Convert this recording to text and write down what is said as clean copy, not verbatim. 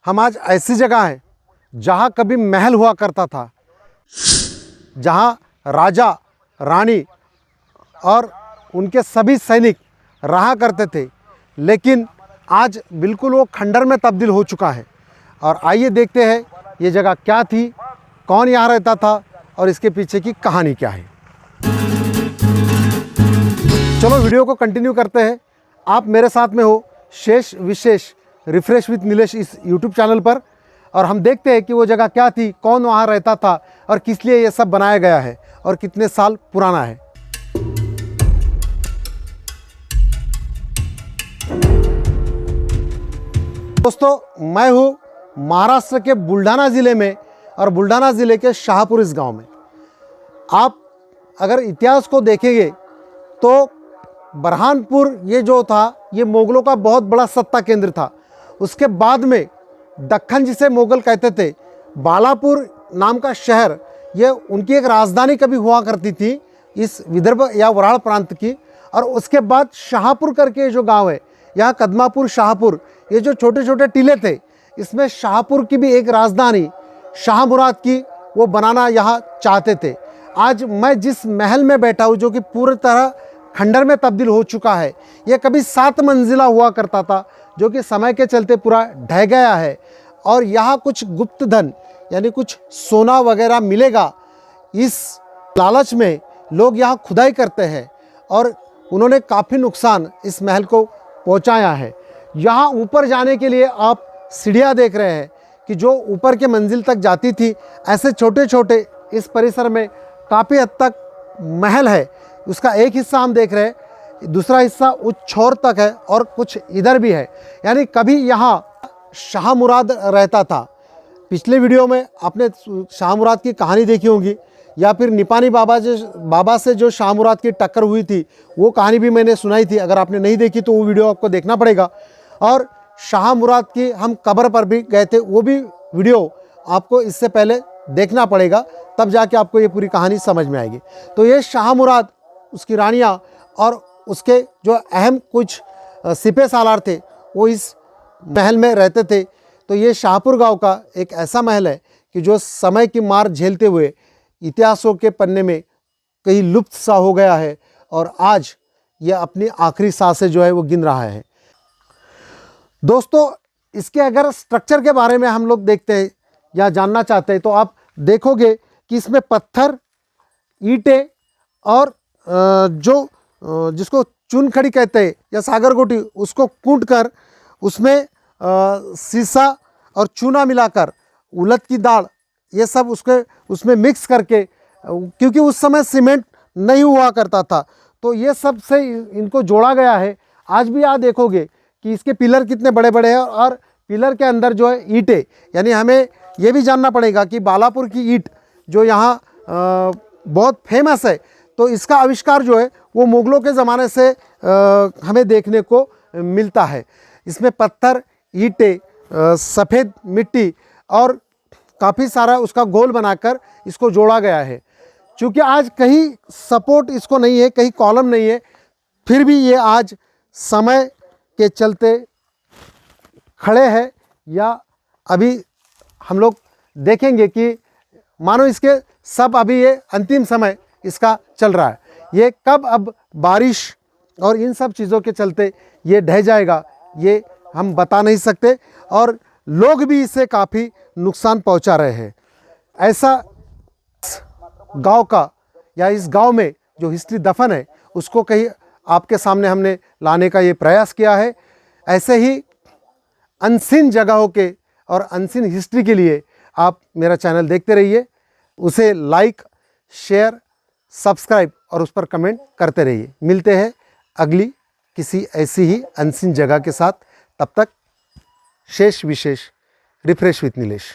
हम आज ऐसी जगह हैं जहाँ कभी महल हुआ करता था, जहाँ राजा रानी और उनके सभी सैनिक रहा करते थे, लेकिन आज बिल्कुल वो खंडर में तब्दील हो चुका है। और आइए देखते हैं ये जगह क्या थी, कौन यहाँ रहता था और इसके पीछे की कहानी क्या है। चलो वीडियो को कंटिन्यू करते हैं। आप मेरे साथ में हो शेष विशेष रिफ्रेश विद नीलेश इस यूट्यूब चैनल पर, और हम देखते हैं कि वो जगह क्या थी, कौन वहाँ रहता था और किस लिए ये सब बनाया गया है और कितने साल पुराना है। दोस्तों, मैं हूँ महाराष्ट्र के बुल्ढाना ज़िले में और बुल्ढाना ज़िले के शाहपुर इस गांव में। आप अगर इतिहास को देखेंगे तो बरहानपुर ये जो था, ये मुग़लों का बहुत बड़ा सत्ता केंद्र था। उसके बाद में दक्खन जिसे मुग़ल कहते थे, बालापुर नाम का शहर, ये उनकी एक राजधानी कभी हुआ करती थी इस विदर्भ या वराड़ प्रांत की। और उसके बाद शाहपुर करके जो गांव है, यहाँ कदमापुर, शाहपुर, ये जो छोटे छोटे टीले थे, इसमें शाहपुर की भी एक राजधानी शाह मुराद की वो बनाना यहाँ चाहते थे। आज मैं जिस महल में बैठा हूँ, जो कि पूरी तरह खंडर में तब्दील हो चुका है, ये कभी 7 मंजिला हुआ करता था, जो कि समय के चलते पूरा ढह गया है। और यहाँ कुछ गुप्त धन यानी कुछ सोना वगैरह मिलेगा, इस लालच में लोग यहाँ खुदाई करते हैं और उन्होंने काफ़ी नुकसान इस महल को पहुँचाया है। यहाँ ऊपर जाने के लिए आप सीढ़ियाँ देख रहे हैं कि जो ऊपर के मंजिल तक जाती थी। ऐसे छोटे छोटे इस परिसर में काफ़ी हद तक महल है। उसका एक हिस्सा हम देख रहे हैं, दूसरा हिस्सा उस छोर तक है और कुछ इधर भी है। यानी कभी यहाँ शाह मुराद रहता था। पिछले वीडियो में आपने शाह मुराद की कहानी देखी होगी, या फिर निपानी बाबा से जो शाह मुराद की टक्कर हुई थी, वो कहानी भी मैंने सुनाई थी। अगर आपने नहीं देखी तो वो वीडियो आपको देखना पड़ेगा। और शाह मुराद की हम कब्र पर भी गए थे, वो भी वीडियो आपको इससे पहले देखना पड़ेगा, तब जाके आपको ये पूरी कहानी समझ में आएगी। तो ये शाह मुराद, उसकी रानियाँ और उसके जो अहम कुछ सिपह सालार थे, वो इस महल में रहते थे। तो ये शाहपुर गांव का एक ऐसा महल है कि जो समय की मार झेलते हुए इतिहासों के पन्ने में कहीं लुप्त सा हो गया है, और आज ये अपनी आखिरी सांसें जो है वो गिन रहा है। दोस्तों, इसके अगर स्ट्रक्चर के बारे में हम लोग देखते हैं या जानना चाहते हैं, तो आप देखोगे कि इसमें पत्थर, ईंटें और जिसको चूनखड़ी कहते हैं या सागर गोटी, उसको कूट कर उसमें सीसा और चूना मिलाकर, उड़द की दाल, ये सब उसमें मिक्स करके, क्योंकि उस समय सीमेंट नहीं हुआ करता था, तो ये सब से इनको जोड़ा गया है। आज भी आप देखोगे कि इसके पिलर कितने बड़े बड़े हैं, और पिलर के अंदर जो है ईंटें, यानी हमें ये भी जानना पड़ेगा कि बालापुर की ईंट जो यहाँ बहुत फेमस है, तो इसका आविष्कार जो है वो मुग़लों के ज़माने से हमें देखने को मिलता है। इसमें पत्थर, ईंटें, सफ़ेद मिट्टी और काफ़ी सारा उसका गोल बनाकर इसको जोड़ा गया है। क्योंकि आज कहीं सपोर्ट इसको नहीं है, कहीं कॉलम नहीं है, फिर भी ये आज समय के चलते खड़े हैं। या अभी हम लोग देखेंगे कि मानो इसके सब अभी ये अंतिम समय इसका चल रहा है। ये कब अब बारिश और इन सब चीज़ों के चलते ये ढह जाएगा, ये हम बता नहीं सकते, और लोग भी इसे काफ़ी नुकसान पहुंचा रहे हैं। ऐसा गांव का या इस गांव में जो हिस्ट्री दफन है, उसको कहीं आपके सामने हमने लाने का ये प्रयास किया है। ऐसे ही अनसीन जगहों के और अनसीन हिस्ट्री के लिए आप मेरा चैनल देखते रहिए, उसे लाइक, शेयर, सब्सक्राइब और उस पर कमेंट करते रहिए। मिलते हैं अगली किसी ऐसी ही अनसीन जगह के साथ। तब तक शेष विशेष रिफ्रेश विद नीलेश।